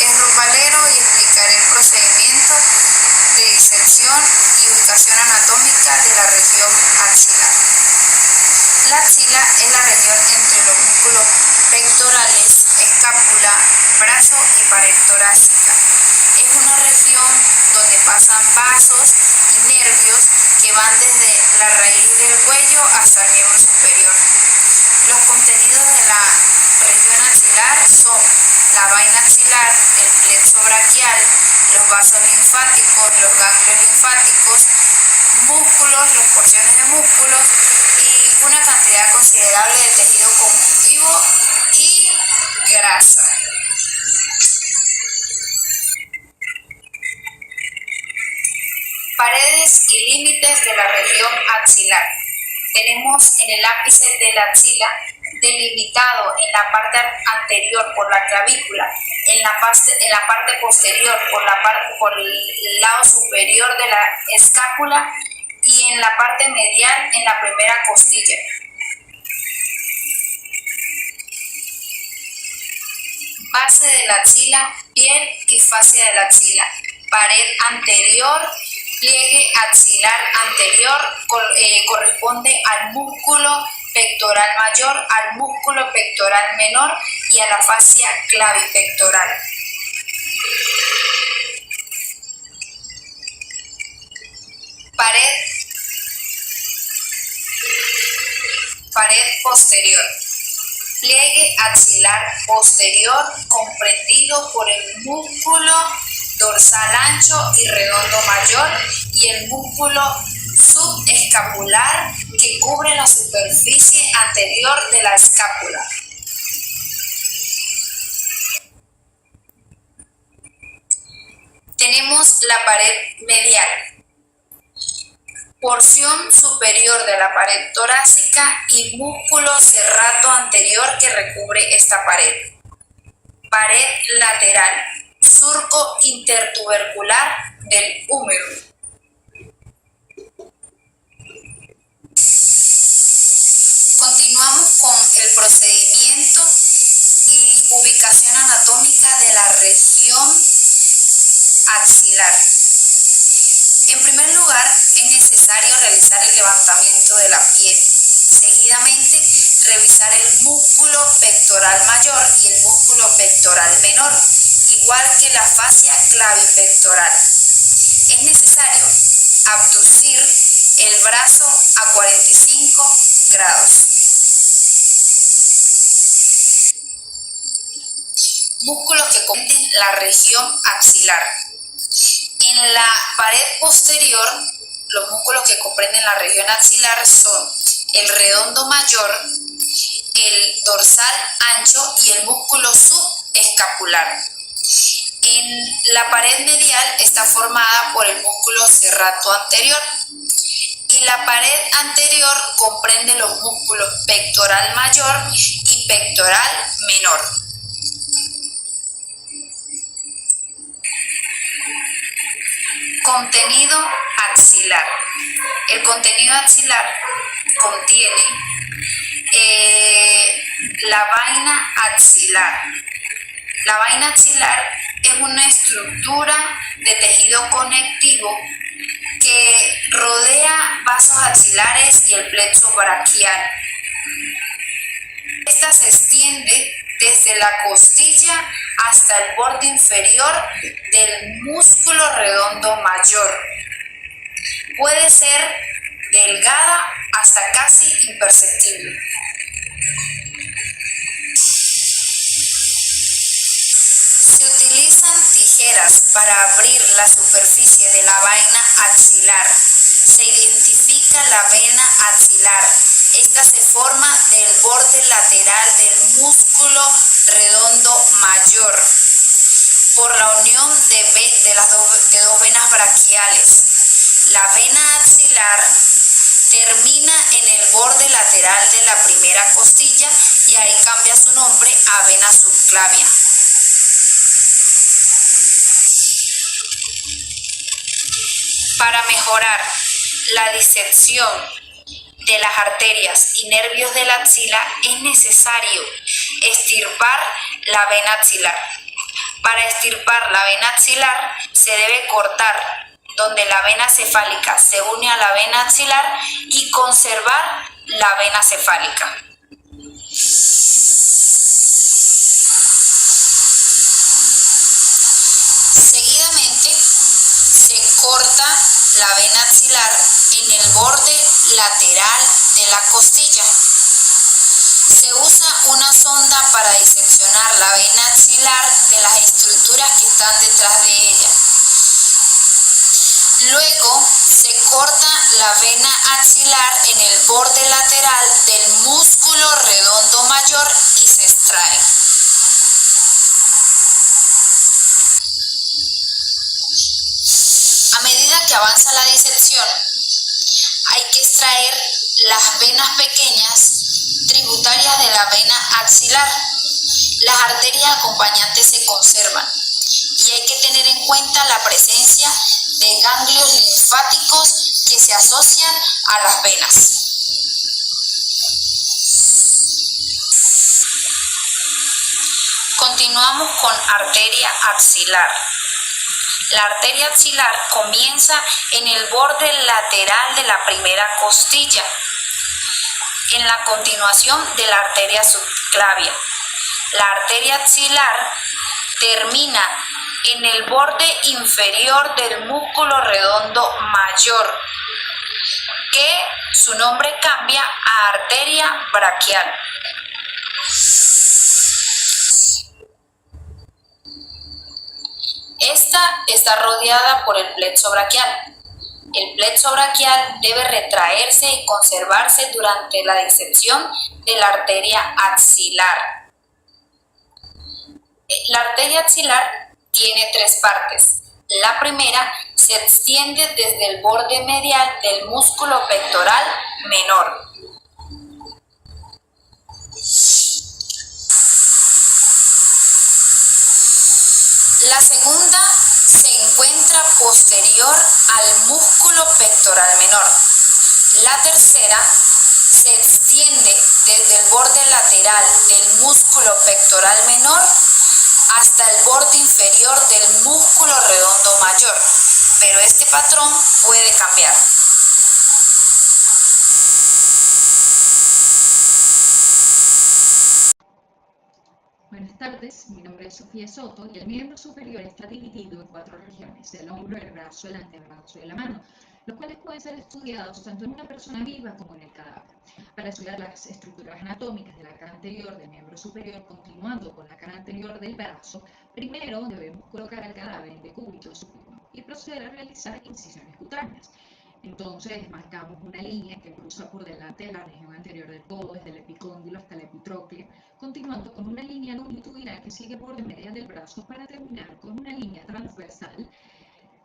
es Ruth Valero y explicaré el procedimiento de disección y ubicación anatómica de la región axilar. La axila es la región entre los músculos pectorales, escápula, brazo y pared torácica. Es una región donde pasan vasos y nervios que van desde la raíz del cuello hasta el miembro superior. Los contenidos de la región axilar son la vaina axilar, el plexo braquial, los vasos linfáticos, los ganglios linfáticos, músculos, las porciones de músculos y una cantidad considerable de tejido conjuntivo y grasa. Paredes y límites de la región axilar. Tenemos en el ápice de la axila, delimitado en la parte anterior por la clavícula, en la parte posterior por el lado superior de la escápula y en la parte medial en la primera costilla. Base de la axila, piel y fascia de la axila. Pared anterior, pliegue axilar anterior, corresponde al músculo pectoral mayor, al músculo pectoral menor y a la fascia clavipectoral. Pared posterior. Pliegue axilar posterior comprendido por el músculo dorsal ancho y redondo mayor y el músculo subescapular que cubre la superficie anterior de la escápula. Tenemos la pared medial. Porción superior de la pared torácica y músculo serrato anterior que recubre esta pared. Pared lateral, surco intertubercular del húmero. Continuamos con el procedimiento y ubicación anatómica de la región axilar. En primer lugar, es necesario realizar el levantamiento de la piel. Seguidamente, revisar el músculo pectoral mayor y el músculo pectoral menor, igual que la fascia clavipectoral. Es necesario abducir el brazo a 45 grados. Músculos que comprenden la región axilar. En la pared posterior, los músculos que comprenden la región axilar son el redondo mayor, el dorsal ancho y el músculo subescapular. En la pared medial está formada por el músculo serrato anterior y la pared anterior comprende los músculos pectoral mayor y pectoral menor. Contenido axilar. El contenido axilar contiene la vaina axilar. La vaina axilar es una estructura de tejido conectivo que rodea vasos axilares y el plexo braquial. Esta se extiende desde la costilla hasta el borde inferior del músculo redondo mayor. Puede ser delgada hasta casi imperceptible. Se utilizan tijeras para abrir la superficie de la vaina axilar. Se identifica la vena axilar. Esta se forma del borde lateral del músculo redondo mayor por la unión de dos venas braquiales. La vena axilar termina en el borde lateral de la primera costilla y ahí cambia su nombre a vena subclavia. Para mejorar la disección de las arterias y nervios de la axila es necesario extirpar la vena axilar. Para extirpar la vena axilar se debe cortar donde la vena cefálica se une a la vena axilar y conservar la vena cefálica. Seguidamente se corta la vena axilar en el borde lateral de la costilla. Se usa una sonda para diseccionar la vena axilar de las estructuras que están detrás de ella. Luego se corta la vena axilar en el borde lateral del músculo redondo mayor y se extrae. A medida que avanza la disección, hay que extraer las venas pequeñas tributarias de la vena axilar. Las arterias acompañantes se conservan y hay que tener en cuenta la presencia de ganglios linfáticos que se asocian a las venas. Continuamos con arteria axilar. La arteria axilar comienza en el borde lateral de la primera costilla, en la continuación de la arteria subclavia. La arteria axilar termina en el borde inferior del músculo redondo mayor, que su nombre cambia a arteria braquial. Esta está rodeada por el plexo braquial. El plexo braquial debe retraerse y conservarse durante la disección de la arteria axilar. La arteria axilar tiene tres partes. La primera se extiende desde el borde medial del músculo pectoral menor. La segunda se encuentra posterior al músculo pectoral menor. La tercera se extiende desde el borde lateral del músculo pectoral menor hasta el borde inferior del músculo redondo mayor, pero este patrón puede cambiar. Buenas tardes, mi nombre es Sofía Soto y el miembro superior está dividido en 4 regiones: el hombro, el brazo, el antebrazo y la mano, los cuales pueden ser estudiados tanto en una persona viva como en el cadáver. Para estudiar las estructuras anatómicas de la cara anterior del miembro superior, continuando con la cara anterior del brazo, primero debemos colocar el cadáver en decúbito supino y proceder a realizar incisiones cutáneas. Entonces marcamos una línea que cruza por delante de la región anterior del codo, desde el epicóndilo hasta la epitróclea, continuando con una línea longitudinal que sigue por de media del brazo para terminar con una línea transversal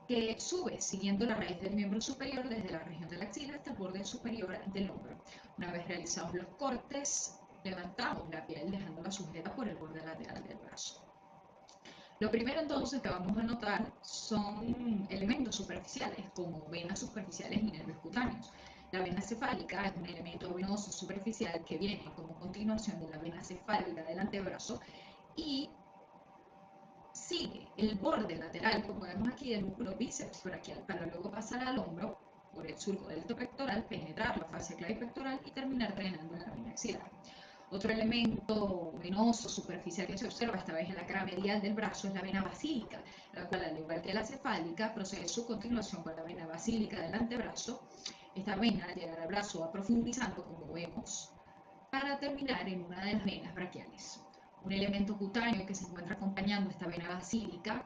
que sube siguiendo la raíz del miembro superior desde la región de la axila hasta el borde superior del hombro. Una vez realizados los cortes, levantamos la piel dejándola sujeta por el borde lateral del brazo. Lo primero entonces que vamos a notar son elementos superficiales como venas superficiales y nervios cutáneos. La vena cefálica es un elemento venoso superficial que viene como continuación de la vena cefálica del antebrazo y sigue el borde lateral, como vemos aquí, del músculo bíceps braquial para luego pasar al hombro por el surco delto pectoral, penetrar la fascia clavipectoral y terminar drenando en la vena axilar. Otro elemento venoso superficial que se observa esta vez en la cara medial del brazo es la vena basílica, la cual, al igual que la cefálica, procede su continuación con la vena basílica del antebrazo. Esta vena, al llegar al brazo, va profundizando, como vemos, para terminar en una de las venas braquiales. Un elemento cutáneo que se encuentra acompañando esta vena basílica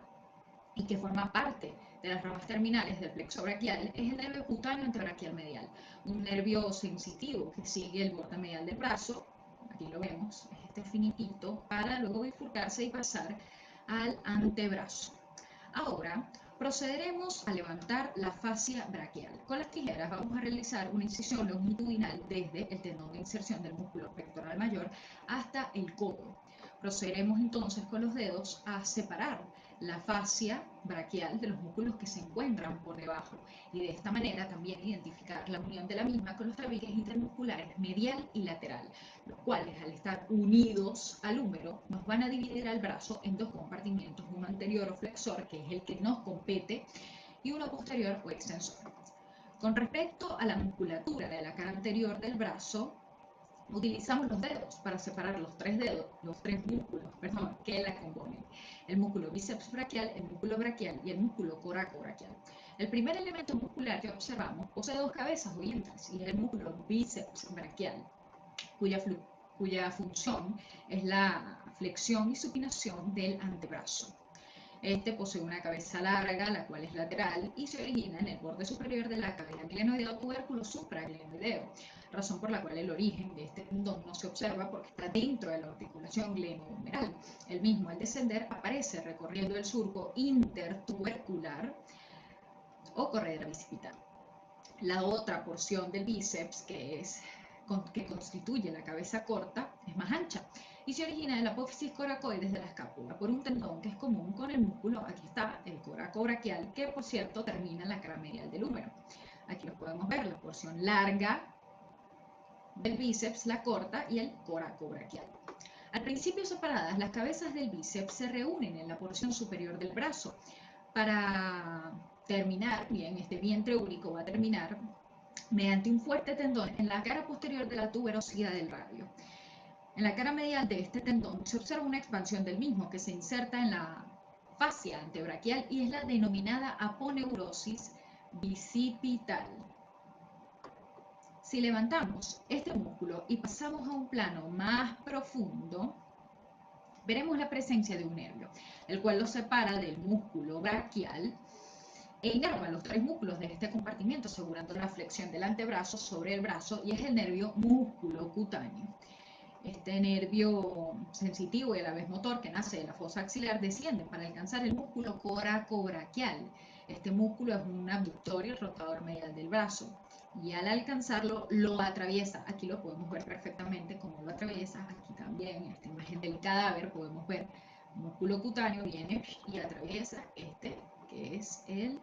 y que forma parte de las ramas terminales del plexo braquial es el nervio cutáneo antebraquial medial, un nervio sensitivo que sigue el borde medial del brazo. Aquí lo vemos, es este finiquito, para luego bifurcarse y pasar al antebrazo. Ahora procederemos a levantar la fascia braquial. Con las tijeras vamos a realizar una incisión longitudinal desde el tendón de inserción del músculo pectoral mayor hasta el codo. Procederemos entonces con los dedos a separar la fascia braquial de los músculos que se encuentran por debajo y de esta manera también identificar la unión de la misma con los tabiques intermusculares medial y lateral, los cuales al estar unidos al húmero nos van a dividir al brazo en dos compartimientos, uno anterior o flexor, que es el que nos compete, y uno posterior o extensor. Con respecto a la musculatura de la cara anterior del brazo, utilizamos los dedos para separar los tres músculos, que la componen. El músculo bíceps braquial, el músculo braquial y el músculo coracobraquial. El primer elemento muscular que observamos posee dos cabezas o vientres y es el músculo bíceps braquial, cuya función es la flexión y supinación del antebrazo. Este posee una cabeza larga, la cual es lateral y se origina en el borde superior de la cadera glenoideo o tubérculo supraglenoideo, razón por la cual el origen de este tendón no se observa porque está dentro de la articulación glenohumeral. El mismo, al descender, aparece recorriendo el surco intertubercular o corredera bicipital. La otra porción del bíceps, que constituye la cabeza corta, es más ancha y se origina de la apófisis coracoides de la escápula por un tendón que es común con el músculo, aquí está, el coracobraquial, que por cierto termina en la cara medial del húmero. Aquí lo podemos ver, la porción larga del bíceps, la corta, y el coracobraquial. Al principio separadas, las cabezas del bíceps se reúnen en la porción superior del brazo para terminar, bien, este vientre único va a terminar mediante un fuerte tendón en la cara posterior de la tuberosidad del radio. En la cara medial de este tendón se observa una expansión del mismo que se inserta en la fascia antebraquial y es la denominada aponeurosis bicipital. Si levantamos este músculo y pasamos a un plano más profundo, veremos la presencia de un nervio, el cual lo separa del músculo braquial e inerva los tres músculos de este compartimiento, asegurando la flexión del antebrazo sobre el brazo, y es el nervio músculo cutáneo. Este nervio sensitivo y a la vez motor que nace de la fosa axilar desciende para alcanzar el músculo coracobraquial. Este músculo es un abductor y rotador medial del brazo y al alcanzarlo lo atraviesa. Aquí lo podemos ver perfectamente como lo atraviesa. Aquí también, en esta imagen del cadáver, podemos ver músculo cutáneo viene y atraviesa este que es el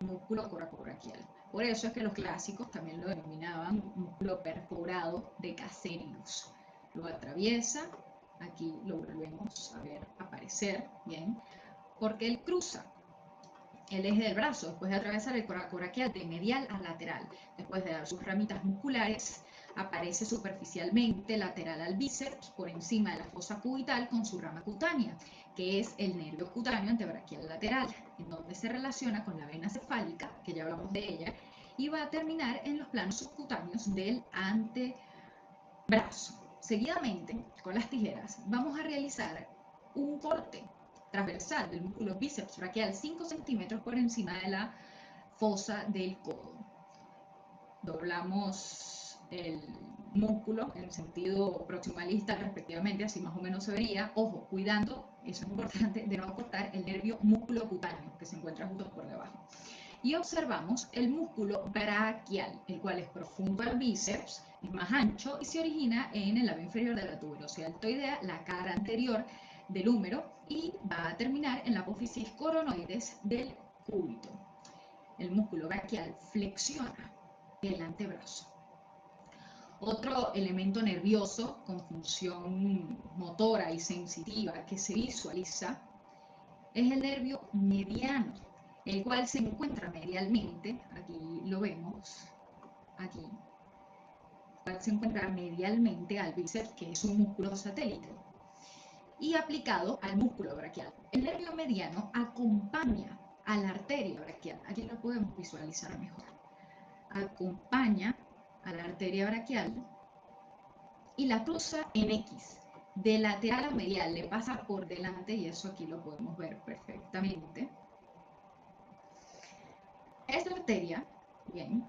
músculo coracobraquial. Por eso es que los clásicos también lo denominaban músculo perforado de Casserius. Lo atraviesa, aquí lo volvemos a ver aparecer, bien, porque él cruza el eje del brazo después de atravesar el coracobraquial de medial a lateral. Después de dar sus ramitas musculares, aparece superficialmente lateral al bíceps por encima de la fosa cubital con su rama cutánea, que es el nervio cutáneo antebraquial lateral, en donde se relaciona con la vena cefálica, que ya hablamos de ella, y va a terminar en los planos subcutáneos del antebrazo. Seguidamente, con las tijeras, vamos a realizar un corte transversal del músculo bíceps braquial 5 centímetros por encima de la fosa del codo. Doblamos el músculo en sentido proximalista respectivamente, así más o menos se vería. Ojo, cuidando, eso es importante, de no cortar el nervio músculo cutáneo que se encuentra justo por debajo. Y observamos el músculo braquial, el cual es profundo al bíceps, es más ancho y se origina en el labio inferior de la tuberosidad deltoidea, la cara anterior del húmero, y va a terminar en la apófisis coronoides del cúbito. El músculo braquial flexiona el antebrazo. Otro elemento nervioso con función motora y sensitiva que se visualiza es el nervio mediano, el cual se encuentra medialmente, aquí lo vemos, aquí, el cual se encuentra medialmente al bíceps, que es un músculo satélite, y aplicado al músculo braquial. El nervio mediano acompaña a la arteria braquial, aquí lo podemos visualizar mejor, acompaña a la arteria braquial y la cruza en X, de lateral a medial, le pasa por delante y eso aquí lo podemos ver perfectamente. Esta arteria, bien,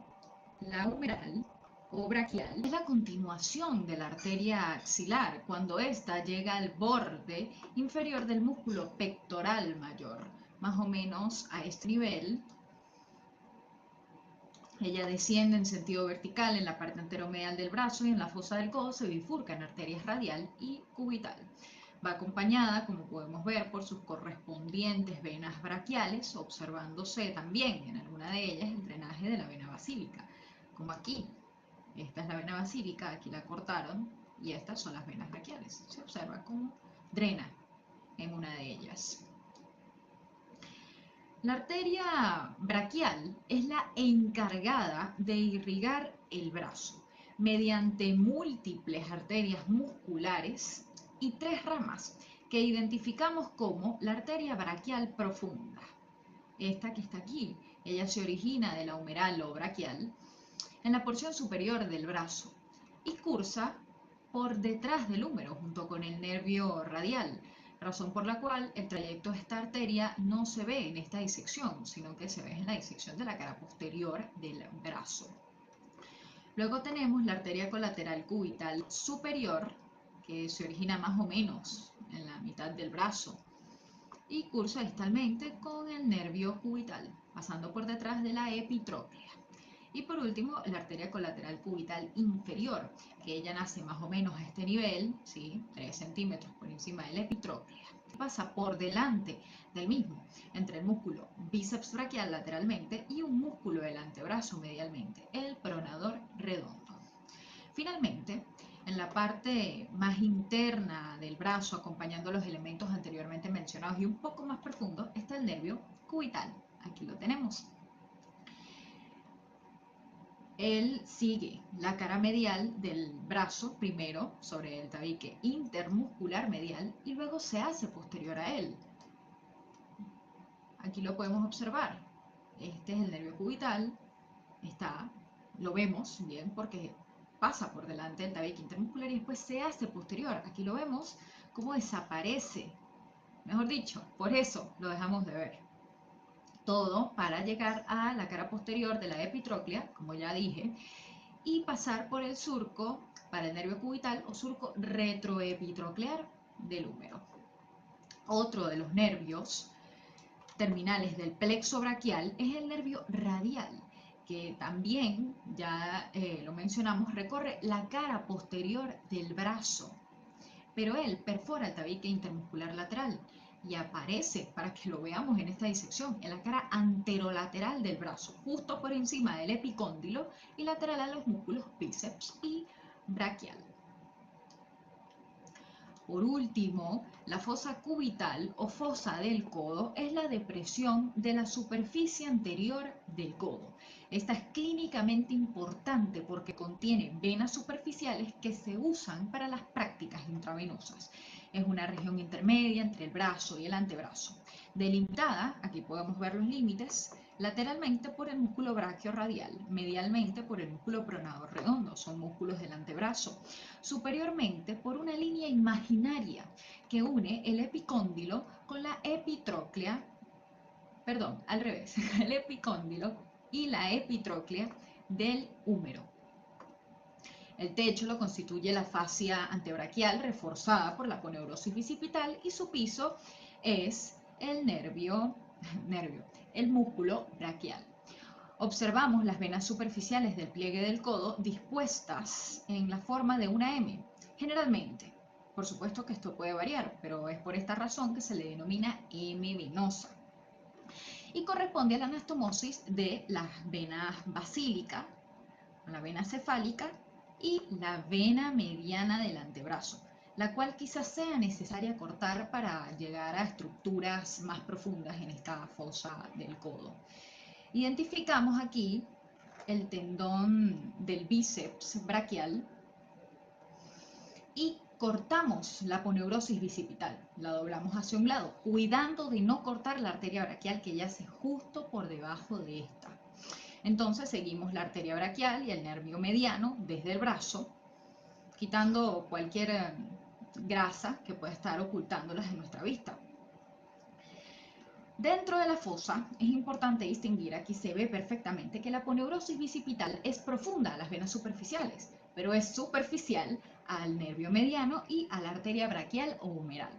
la humeral o braquial, es la continuación de la arteria axilar cuando ésta llega al borde inferior del músculo pectoral mayor, más o menos a este nivel. Ella desciende en sentido vertical en la parte anteromedial del brazo y en la fosa del codo se bifurca en arterias radial y cubital. Va acompañada, como podemos ver, por sus correspondientes venas braquiales, observándose también en alguna de ellas el drenaje de la vena basílica, como aquí. Esta es la vena basílica, aquí la cortaron, y estas son las venas braquiales. Se observa cómo drena en una de ellas. La arteria braquial es la encargada de irrigar el brazo mediante múltiples arterias musculares y 3 ramas que identificamos como la arteria braquial profunda. Esta que está aquí, ella se origina de la humeral o braquial en la porción superior del brazo y cursa por detrás del húmero junto con el nervio radial, razón por la cual el trayecto de esta arteria no se ve en esta disección, sino que se ve en la disección de la cara posterior del brazo. Luego tenemos la arteria colateral cubital superior, que se origina más o menos en la mitad del brazo y cursa distalmente con el nervio cubital, pasando por detrás de la epitróclea. Y por último, la arteria colateral cubital inferior, que ella nace más o menos a este nivel, ¿sí? 3 centímetros por encima de la epitróclea, pasa por delante del mismo, entre el músculo bíceps braquial lateralmente y un músculo del antebrazo medialmente, el pronador redondo. Finalmente, en la parte más interna del brazo, acompañando los elementos anteriormente mencionados y un poco más profundo, está el nervio cubital. Aquí lo tenemos. Él sigue la cara medial del brazo, primero sobre el tabique intermuscular medial y luego se hace posterior a él. Aquí lo podemos observar. Este es el nervio cubital, lo vemos bien porque pasa por delante del tabique intermuscular y después se hace posterior. Aquí lo vemos cómo desaparece. Mejor dicho, por eso lo dejamos de ver. Todo para llegar a la cara posterior de la epitróclea, como ya dije, y pasar por el surco para el nervio cubital o surco retroepitroclear del húmero. Otro de los nervios terminales del plexo braquial es el nervio radial, que también, ya lo mencionamos, recorre la cara posterior del brazo, pero él perfora el tabique intermuscular lateral y aparece, para que lo veamos en esta disección, en la cara anterolateral del brazo, justo por encima del epicóndilo y lateral a los músculos bíceps y braquial. Por último, la fosa cubital o fosa del codo es la depresión de la superficie anterior del codo. Esta es clínicamente importante porque contiene venas superficiales que se usan para las prácticas intravenosas. Es una región intermedia entre el brazo y el antebrazo, delimitada, aquí podemos ver los límites, lateralmente por el músculo brachiorradial, medialmente por el músculo pronador redondo, son músculos del antebrazo, superiormente por una línea imaginaria que une el epicóndilo con la epitróclea, perdón, al revés, el epicóndilo y la epitróclea del húmero. El techo lo constituye la fascia antebraquial reforzada por la aponeurosis bicipital y su piso es el el músculo braquial. Observamos las venas superficiales del pliegue del codo dispuestas en la forma de una M, generalmente. Por supuesto que esto puede variar, pero es por esta razón que se le denomina M venosa. Y corresponde a la anastomosis de las venas basílica, la vena cefálica y la vena mediana del antebrazo, la cual quizás sea necesaria cortar para llegar a estructuras más profundas en esta fosa del codo. Identificamos aquí el tendón del bíceps braquial y cortamos la aponeurosis bicipital, la doblamos hacia un lado, cuidando de no cortar la arteria braquial que yace justo por debajo de esta. Entonces seguimos la arteria braquial y el nervio mediano desde el brazo, quitando cualquier grasa que pueda estar ocultándolas de nuestra vista. Dentro de la fosa es importante distinguir, aquí se ve perfectamente que la aponeurosis bicipital es profunda a las venas superficiales, pero es superficial al nervio mediano y a la arteria braquial o humeral.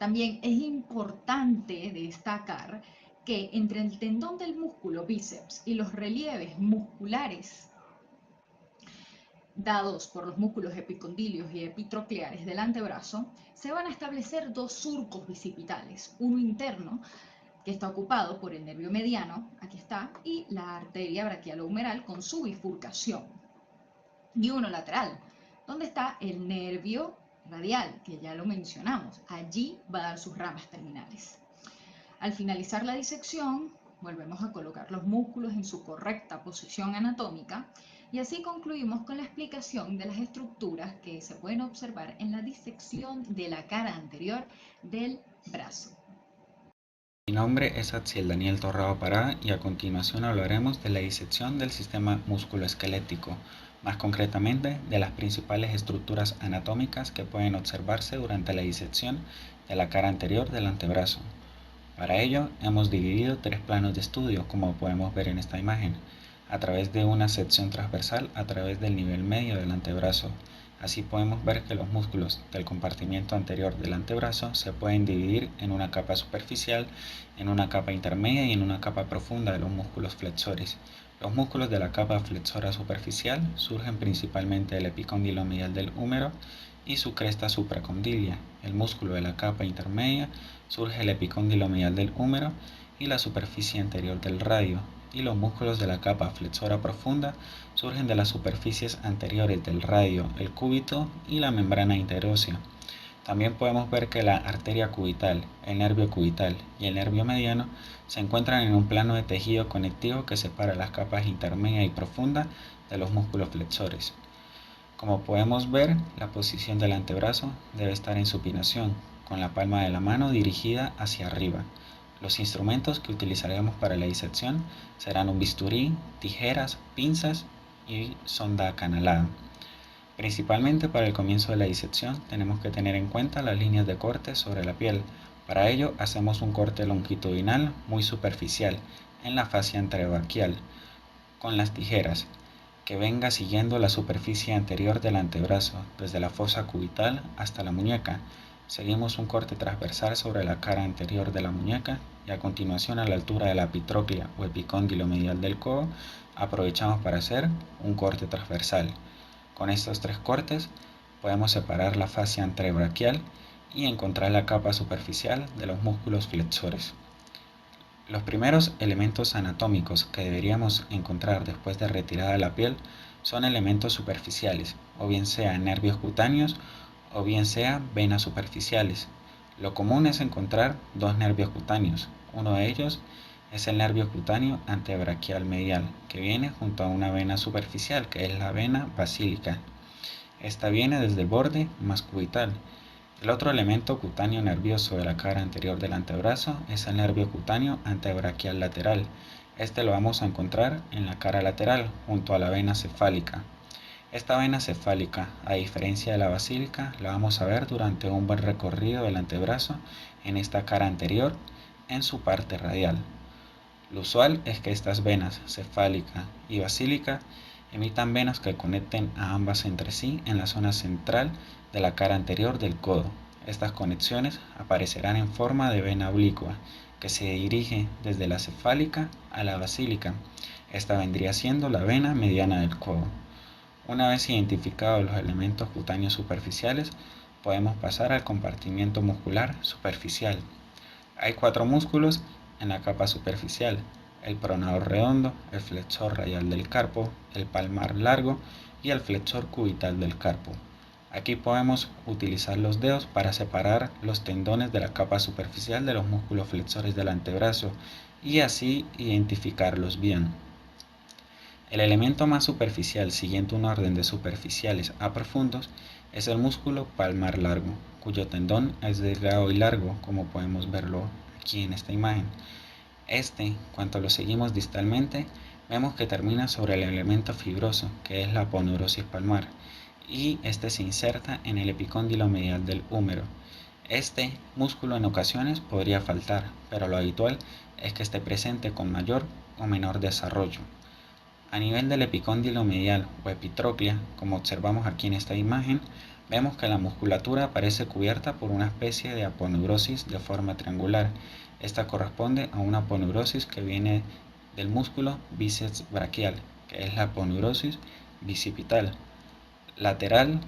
También es importante destacar que entre el tendón del músculo bíceps y los relieves musculares dados por los músculos epicondilios y epitrocleares del antebrazo, se van a establecer dos surcos bicipitales, uno interno, que está ocupado por el nervio mediano, aquí está, y la arteria braquialohumeral con su bifurcación, y uno lateral, donde está el nervio radial, que ya lo mencionamos, allí va a dar sus ramas terminales. Al finalizar la disección, volvemos a colocar los músculos en su correcta posición anatómica y así concluimos con la explicación de las estructuras que se pueden observar en la disección de la cara anterior del brazo. Mi nombre es Atsiel Daniel Torrado Pará y a continuación hablaremos de la disección del sistema musculoesquelético, más concretamente de las principales estructuras anatómicas que pueden observarse durante la disección de la cara anterior del antebrazo. Para ello hemos dividido tres planos de estudio, como podemos ver en esta imagen, a través de una sección transversal a través del nivel medio del antebrazo. Así podemos ver que los músculos del compartimiento anterior del antebrazo se pueden dividir en una capa superficial, en una capa intermedia y en una capa profunda de los músculos flexores. Los músculos de la capa flexora superficial surgen principalmente del epicóndilo medial del húmero y su cresta supracondilia. El músculo de la capa intermedia surge el epicóndilo medial del húmero y la superficie anterior del radio, y los músculos de la capa flexora profunda surgen de las superficies anteriores del radio, el cúbito y la membrana interósea. También podemos ver que la arteria cubital, el nervio cubital y el nervio mediano se encuentran en un plano de tejido conectivo que separa las capas intermedia y profunda de los músculos flexores. Como podemos ver, la posición del antebrazo debe estar en supinación, con la palma de la mano dirigida hacia arriba. Los instrumentos que utilizaremos para la disección serán un bisturí, tijeras, pinzas y sonda acanalada. Principalmente para el comienzo de la disección tenemos que tener en cuenta las líneas de corte sobre la piel. Para ello hacemos un corte longitudinal muy superficial en la fascia anterobraquial con las tijeras, que venga siguiendo la superficie anterior del antebrazo, desde la fosa cubital hasta la muñeca. Seguimos un corte transversal sobre la cara anterior de la muñeca y a continuación a la altura de la epitróclea o epicóndilo medial del codo aprovechamos para hacer un corte transversal. Con estos tres cortes podemos separar la fascia anterobraquial y encontrar la capa superficial de los músculos flexores. Los primeros elementos anatómicos que deberíamos encontrar después de retirada la piel son elementos superficiales, o bien sean nervios cutáneos o bien sean venas superficiales. Lo común es encontrar dos nervios cutáneos. Uno de ellos es el nervio cutáneo antebraquial medial, que viene junto a una vena superficial, que es la vena basílica. Esta viene desde el borde más cubital. El otro elemento cutáneo nervioso de la cara anterior del antebrazo es el nervio cutáneo antebraquial lateral. Este lo vamos a encontrar en la cara lateral, junto a la vena cefálica. Esta vena cefálica, a diferencia de la basílica, la vamos a ver durante un buen recorrido del antebrazo en esta cara anterior, en su parte radial. Lo usual es que estas venas, cefálica y basílica, emitan venas que conecten a ambas entre sí en la zona central de la cara anterior del codo. Estas conexiones aparecerán en forma de vena oblicua, que se dirige desde la cefálica a la basílica. Esta vendría siendo la vena mediana del codo. Una vez identificados los elementos cutáneos superficiales, podemos pasar al compartimiento muscular superficial. Hay cuatro músculos en la capa superficial: el pronador redondo, el flexor radial del carpo, el palmar largo y el flexor cubital del carpo. Aquí podemos utilizar los dedos para separar los tendones de la capa superficial de los músculos flexores del antebrazo y así identificarlos bien. El elemento más superficial, siguiendo un orden de superficiales a profundos, es el músculo palmar largo, cuyo tendón es delgado y largo, como podemos verlo aquí en esta imagen. Cuando lo seguimos distalmente, vemos que termina sobre el elemento fibroso, que es la aponeurosis palmar, y este se inserta en el epicóndilo medial del húmero. Este músculo en ocasiones podría faltar, pero lo habitual es que esté presente con mayor o menor desarrollo. A nivel del epicóndilo medial o epitróclea, como observamos aquí en esta imagen, vemos que la musculatura aparece cubierta por una especie de aponeurosis de forma triangular. Esta corresponde a una aponeurosis que viene del músculo bíceps braquial, que es la aponeurosis bicipital. Lateral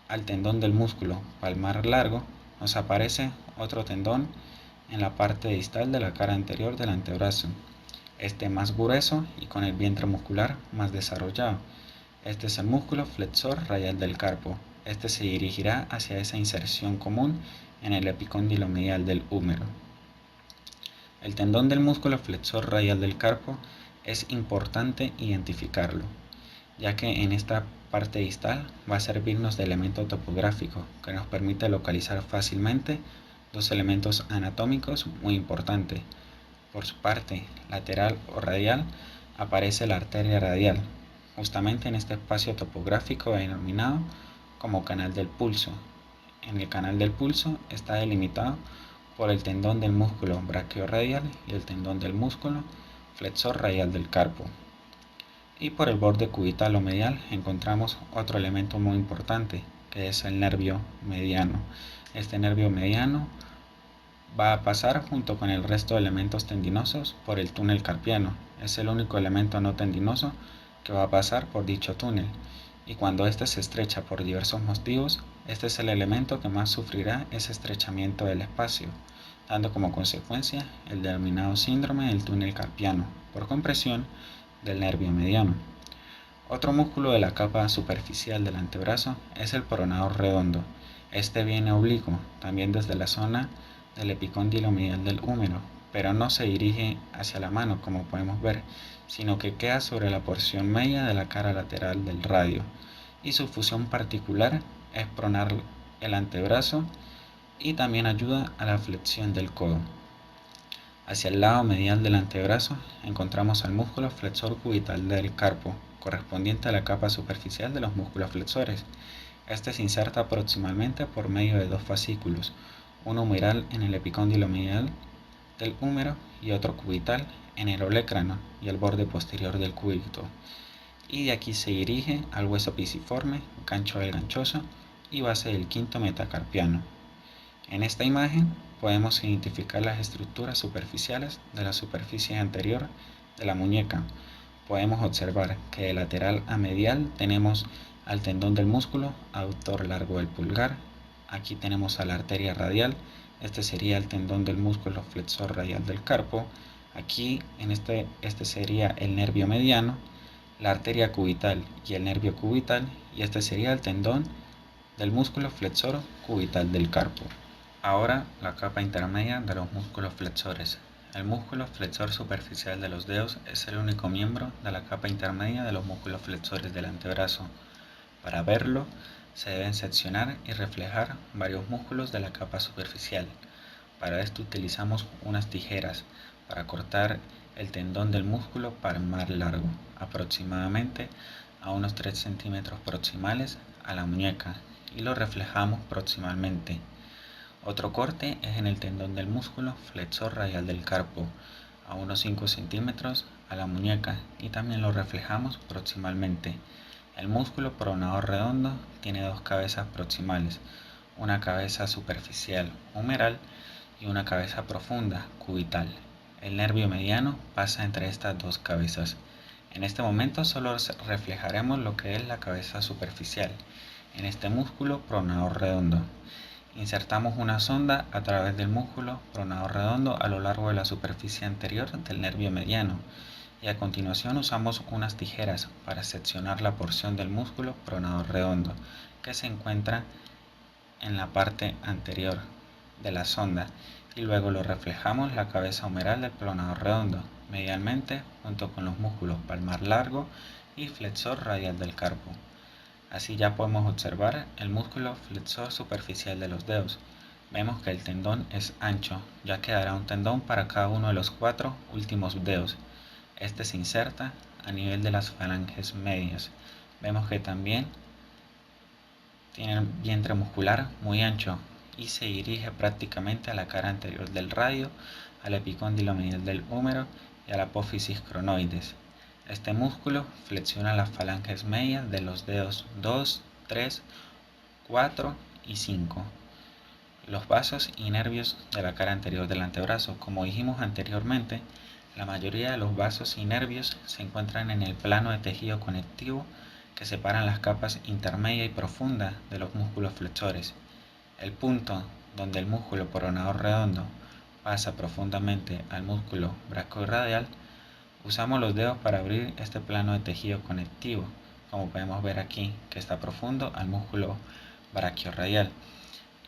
al tendón del músculo palmar largo nos aparece otro tendón en la parte distal de la cara anterior del antebrazo, este más grueso y con el vientre muscular más desarrollado. Este es el músculo flexor radial del carpo. Este se dirigirá hacia esa inserción común en el epicóndilo medial del húmero. El tendón del músculo flexor radial del carpo es importante identificarlo, ya que en esta parte distal va a servirnos de elemento topográfico que nos permite localizar fácilmente dos elementos anatómicos muy importantes. Por su parte lateral o radial aparece la arteria radial, justamente en este espacio topográfico denominado como canal del pulso. En el canal del pulso está delimitado por el tendón del músculo braquiorradial y el tendón del músculo flexor radial del carpo. Y por el borde cubital o medial encontramos otro elemento muy importante, que es el nervio mediano. Este nervio mediano va a pasar junto con el resto de elementos tendinosos por el túnel carpiano. Es el único elemento no tendinoso que va a pasar por dicho túnel, y cuando éste se estrecha por diversos motivos, este es el elemento que más sufrirá ese estrechamiento del espacio, dando como consecuencia el denominado síndrome del túnel carpiano por compresión del nervio mediano. Otro músculo de la capa superficial del antebrazo es el pronador redondo. Este viene oblicuo, también desde la zona del epicóndilo medial del húmero, pero no se dirige hacia la mano como podemos ver, sino que queda sobre la porción media de la cara lateral del radio, y su función particular es pronar el antebrazo y también ayuda a la flexión del codo. Hacia el lado medial del antebrazo encontramos al músculo flexor cubital del carpo, correspondiente a la capa superficial de los músculos flexores. Este se inserta proximalmente por medio de dos fascículos, uno humeral en el epicóndilo medial del húmero y otro cubital en el olecrano y el borde posterior del cúbito, y de aquí se dirige al hueso pisiforme, gancho del ganchoso y base del quinto metacarpiano. En esta imagen podemos identificar las estructuras superficiales de la superficie anterior de la muñeca. Podemos observar que de lateral a medial tenemos al tendón del músculo aductor largo del pulgar. Aquí tenemos a la arteria radial. Este sería el tendón del músculo flexor radial del carpo. Aquí en este sería el nervio mediano, la arteria cubital y el nervio cubital, y este sería el tendón del músculo flexor cubital del carpo. Ahora la capa intermedia de los músculos flexores. El músculo flexor superficial de los dedos es el único miembro de la capa intermedia de los músculos flexores del antebrazo. Para verlo, se deben seccionar y reflejar varios músculos de la capa superficial. Para esto utilizamos unas tijeras para cortar el tendón del músculo palmar largo, aproximadamente a unos 3 centímetros proximales a la muñeca, y lo reflejamos proximalmente. Otro corte es en el tendón del músculo flexor radial del carpo, a unos 5 centímetros a la muñeca, y también lo reflejamos proximalmente. El músculo pronador redondo tiene dos cabezas proximales, una cabeza superficial humeral y una cabeza profunda cubital. El nervio mediano pasa entre estas dos cabezas. En este momento solo reflejaremos lo que es la cabeza superficial en este músculo pronador redondo. Insertamos una sonda a través del músculo pronador redondo a lo largo de la superficie anterior del nervio mediano, y a continuación usamos unas tijeras para seccionar la porción del músculo pronador redondo que se encuentra en la parte anterior de la sonda, y luego lo reflejamos la cabeza humeral del pronador redondo medialmente junto con los músculos palmar largo y flexor radial del carpo. Así ya podemos observar el músculo flexor superficial de los dedos. Vemos que el tendón es ancho, ya que dará un tendón para cada uno de los 4 últimos dedos. Este se inserta a nivel de las falanges medias. Vemos que también tiene el vientre muscular muy ancho y se dirige prácticamente a la cara anterior del radio, al epicóndilo medial del húmero y a la apófisis cronoides. Este músculo flexiona las falanges medias de los dedos 2, 3, 4 y 5. Los vasos y nervios de la cara anterior del antebrazo. Como dijimos anteriormente, la mayoría de los vasos y nervios se encuentran en el plano de tejido conectivo que separan las capas intermedia y profunda de los músculos flexores. El punto donde el músculo pronador redondo pasa profundamente al músculo brachiorradial, usamos los dedos para abrir este plano de tejido conectivo, como podemos ver aquí, que está profundo al músculo brachiorradial.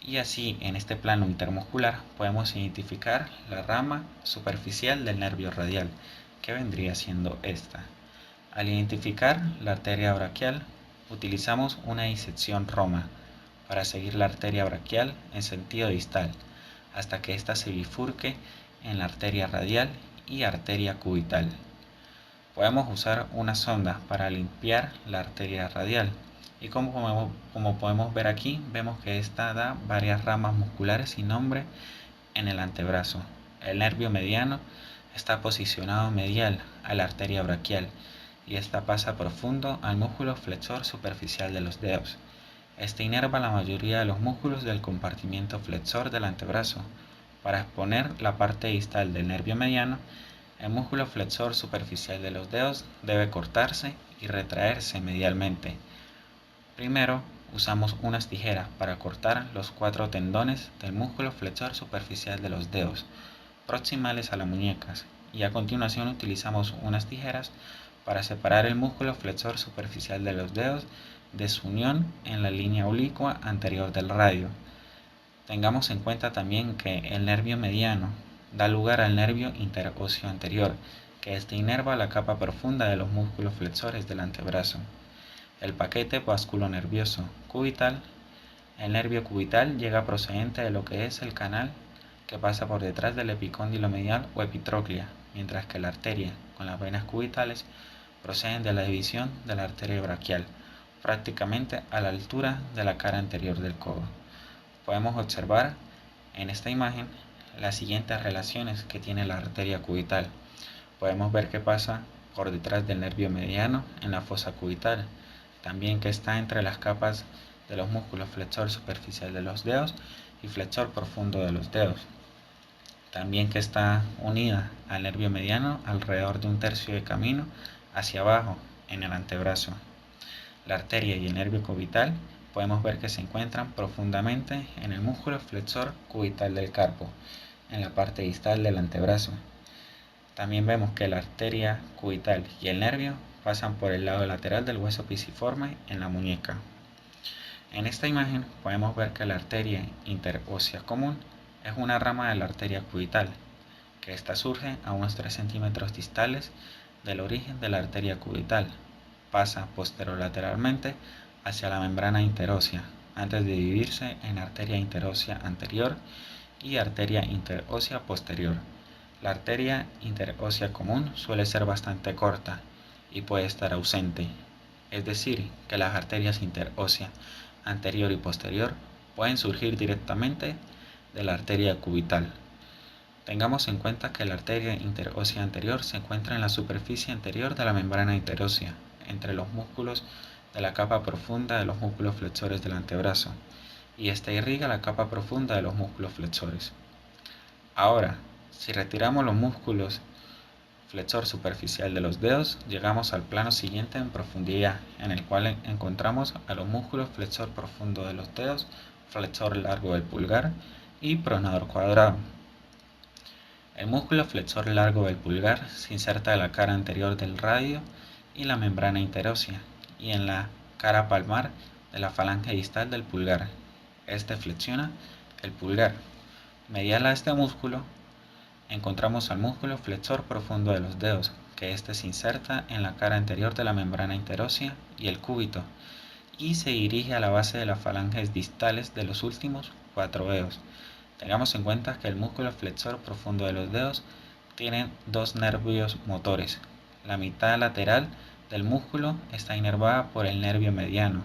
Y así, en este plano intermuscular, podemos identificar la rama superficial del nervio radial, que vendría siendo esta. Al identificar la arteria braquial, utilizamos una disección roma para seguir la arteria braquial en sentido distal, hasta que ésta se bifurque en la arteria radial y arteria cubital. Podemos usar una sonda para limpiar la arteria radial y como podemos ver aquí, vemos que esta da varias ramas musculares sin nombre en el antebrazo. El nervio mediano está posicionado medial a la arteria braquial y esta pasa profundo al músculo flexor superficial de los dedos. Este inerva la mayoría de los músculos del compartimiento flexor del antebrazo. Para exponer la parte distal del nervio mediano, el músculo flexor superficial de los dedos debe cortarse y retraerse medialmente. Primero, usamos unas tijeras para cortar los 4 tendones del músculo flexor superficial de los dedos, proximales a las muñecas, y a continuación utilizamos unas tijeras para separar el músculo flexor superficial de los dedos de su unión en la línea oblicua anterior del radio. Tengamos en cuenta también que el nervio mediano da lugar al nervio interóseo anterior, que inerva la capa profunda de los músculos flexores del antebrazo. El paquete vasculonervioso cubital. El nervio cubital llega procedente de lo que es el canal que pasa por detrás del epicóndilo medial o epitróclea, mientras que la arteria con las venas cubitales proceden de la división de la arteria braquial, prácticamente a la altura de la cara anterior del codo. Podemos observar en esta imagen las siguientes relaciones que tiene la arteria cubital. Podemos ver que pasa por detrás del nervio mediano en la fosa cubital, también que está entre las capas de los músculos flexor superficial de los dedos y flexor profundo de los dedos. También que está unida al nervio mediano alrededor de 1/3 de camino hacia abajo en el antebrazo. La arteria y el nervio cubital podemos ver que se encuentran profundamente en el músculo flexor cubital del carpo, en la parte distal del antebrazo. También vemos que la arteria cubital y el nervio pasan por el lado lateral del hueso pisiforme en la muñeca. En esta imagen podemos ver que la arteria interósea común es una rama de la arteria cubital, que ésta surge a unos 3 centímetros distales del origen de la arteria cubital, pasa posterolateralmente hacia la membrana interósea, antes de dividirse en arteria interósea anterior y arteria interósea posterior. La arteria interósea común suele ser bastante corta y puede estar ausente, es decir, que las arterias interósea anterior y posterior pueden surgir directamente de la arteria cubital. Tengamos en cuenta que la arteria interósea anterior se encuentra en la superficie anterior de la membrana interósea, entre los músculos de la capa profunda de los músculos flexores del antebrazo, y esta irriga la capa profunda de los músculos flexores. Ahora, si retiramos los músculos flexor superficial de los dedos, llegamos al plano siguiente en profundidad, en el cual encontramos a los músculos flexor profundo de los dedos, flexor largo del pulgar y pronador cuadrado. El músculo flexor largo del pulgar se inserta en la cara anterior del radio y la membrana interósea, y en la cara palmar de la falange distal del pulgar. Este flexiona el pulgar. Medial a este músculo encontramos al músculo flexor profundo de los dedos, que éste se inserta en la cara anterior de la membrana interósea y el cúbito, y se dirige a la base de las falanges distales de los últimos 4 dedos. Tengamos en cuenta que el músculo flexor profundo de los dedos tiene 2 nervios motores. La mitad lateral del músculo está inervada por el nervio mediano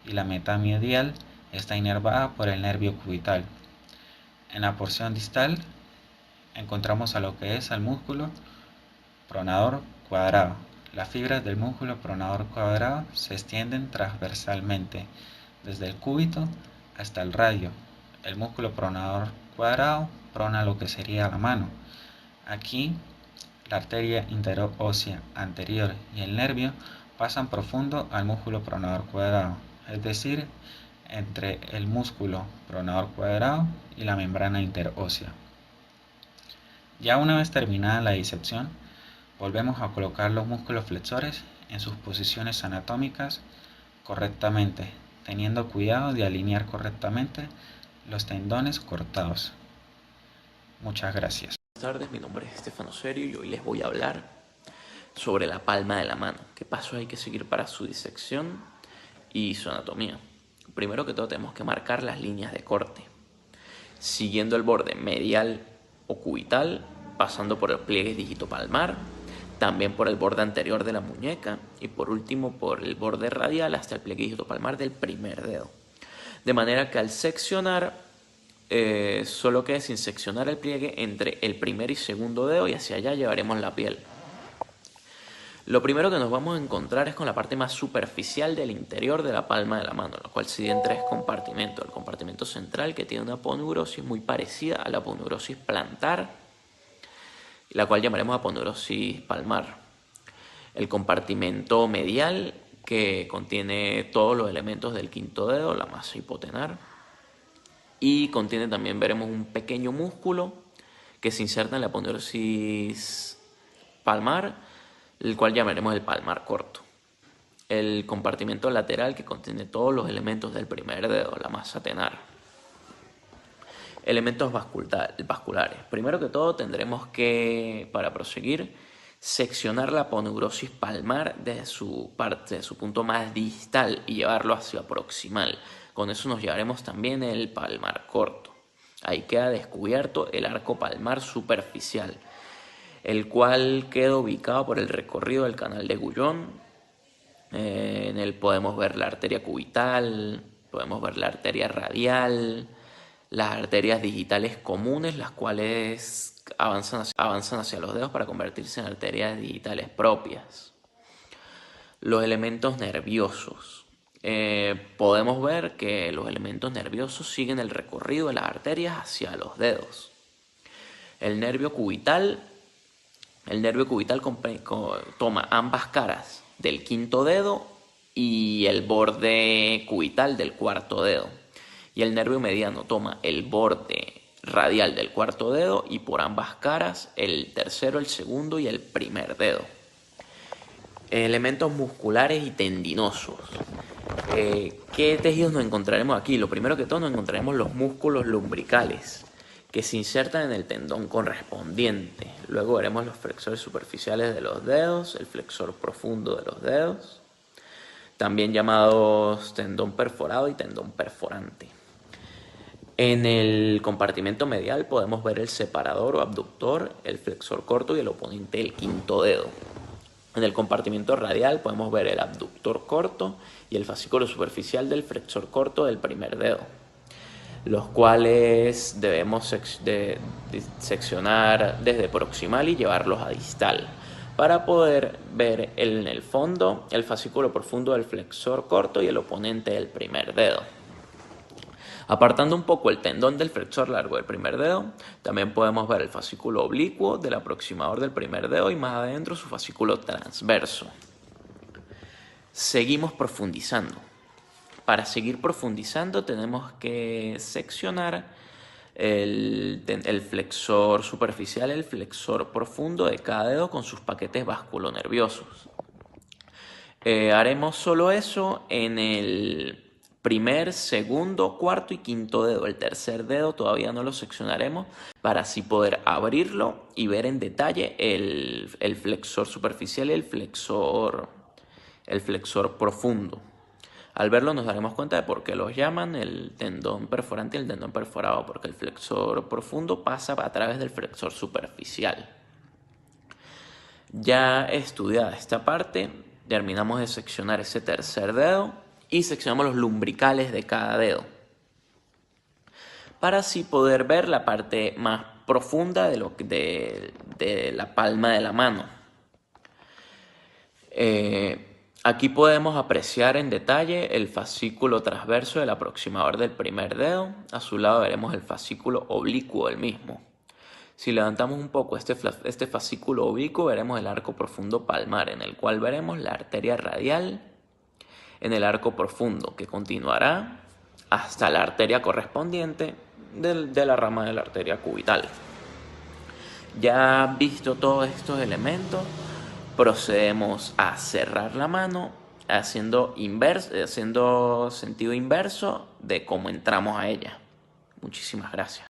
y la mitad medial está inervada por el nervio cubital. En la porción distal encontramos a lo que es el músculo pronador cuadrado. Las fibras del músculo pronador cuadrado se extienden transversalmente desde el cúbito hasta el radio. El músculo pronador cuadrado prona lo que sería la mano. Aquí la arteria interósea anterior y el nervio pasan profundo al músculo pronador cuadrado, es decir, entre el músculo pronador cuadrado y la membrana interósea. Ya una vez terminada la disección, volvemos a colocar los músculos flexores en sus posiciones anatómicas correctamente, teniendo cuidado de alinear correctamente los tendones cortados. Muchas gracias. Buenas tardes, mi nombre es Estefano Serio y hoy les voy a hablar sobre la palma de la mano, qué pasos hay que seguir para su disección y su anatomía. Primero que todo tenemos que marcar las líneas de corte, siguiendo el borde medial o cubital, pasando por el pliegue digitopalmar, también por el borde anterior de la muñeca y por último por el borde radial hasta el pliegue digitopalmar del primer dedo. De manera que al seccionar, solo quede sin seccionar el pliegue entre el primer y segundo dedo y hacia allá llevaremos la piel. Lo primero que nos vamos a encontrar es con la parte más superficial del interior de la palma de la mano, la cual se divide en tres compartimentos. El compartimento central, que tiene una aponeurosis muy parecida a la aponeurosis plantar, la cual llamaremos aponeurosis palmar. El compartimento medial, que contiene todos los elementos del quinto dedo, la masa hipotenar, y contiene también, veremos, un pequeño músculo que se inserta en la aponeurosis palmar, el cual llamaremos el palmar corto. El compartimento lateral, que contiene todos los elementos del primer dedo, la masa tenar. Elementos vasculares. Primero que todo tendremos que, para proseguir, seccionar la aponeurosis palmar desde su punto más distal y llevarlo hacia proximal. Con eso nos llevaremos también el palmar corto. Ahí queda descubierto el arco palmar superficial, el cual queda ubicado por el recorrido del canal de Guyon. En él podemos ver la arteria cubital, podemos ver la arteria radial, las arterias digitales comunes, las cuales avanzan hacia los dedos para convertirse en arterias digitales propias. Los elementos nerviosos. Podemos ver que los elementos nerviosos siguen el recorrido de las arterias hacia los dedos. El nervio cubital toma ambas caras del quinto dedo y el borde cubital del cuarto dedo. Y el nervio mediano toma el borde radial del cuarto dedo y por ambas caras el tercero, el segundo y el primer dedo. Elementos musculares y tendinosos. ¿Qué tejidos nos encontraremos aquí? Lo primero que todo nos encontraremos los músculos lumbricales, que se insertan en el tendón correspondiente. Luego veremos los flexores superficiales de los dedos, el flexor profundo de los dedos, también llamados tendón perforado y tendón perforante. En el compartimento medial podemos ver el separador o abductor, el flexor corto y el oponente del quinto dedo. En el compartimento radial podemos ver el abductor corto y el fascículo superficial del flexor corto del primer dedo, los cuales debemos seccionar desde proximal y llevarlos a distal para poder ver en el fondo el fascículo profundo del flexor corto y el oponente del primer dedo. Apartando un poco el tendón del flexor largo del primer dedo, también podemos ver el fascículo oblicuo del aproximador del primer dedo y más adentro su fascículo transverso. Seguimos profundizando. Para seguir profundizando tenemos que seccionar el flexor superficial, el flexor profundo de cada dedo con sus paquetes vasculonerviosos. Haremos solo eso en el primer, segundo, cuarto y quinto dedo. El tercer dedo todavía no lo seccionaremos para así poder abrirlo y ver en detalle el flexor superficial y el flexor profundo. Al verlo nos daremos cuenta de por qué los llaman el tendón perforante y el tendón perforado, porque el flexor profundo pasa a través del flexor superficial. Ya estudiada esta parte, terminamos de seccionar ese tercer dedo y seccionamos los lumbricales de cada dedo, para así poder ver la parte más profunda de la palma de la mano. Aquí podemos apreciar en detalle el fascículo transverso del aproximador del primer dedo. A su lado veremos el fascículo oblicuo del mismo. Si levantamos un poco este fascículo oblicuo, veremos el arco profundo palmar, en el cual veremos la arteria radial en el arco profundo, que continuará hasta la arteria correspondiente de la rama de la arteria cubital. Ya visto todos estos elementos, procedemos a cerrar la mano haciendo sentido inverso de cómo entramos a ella. Muchísimas gracias.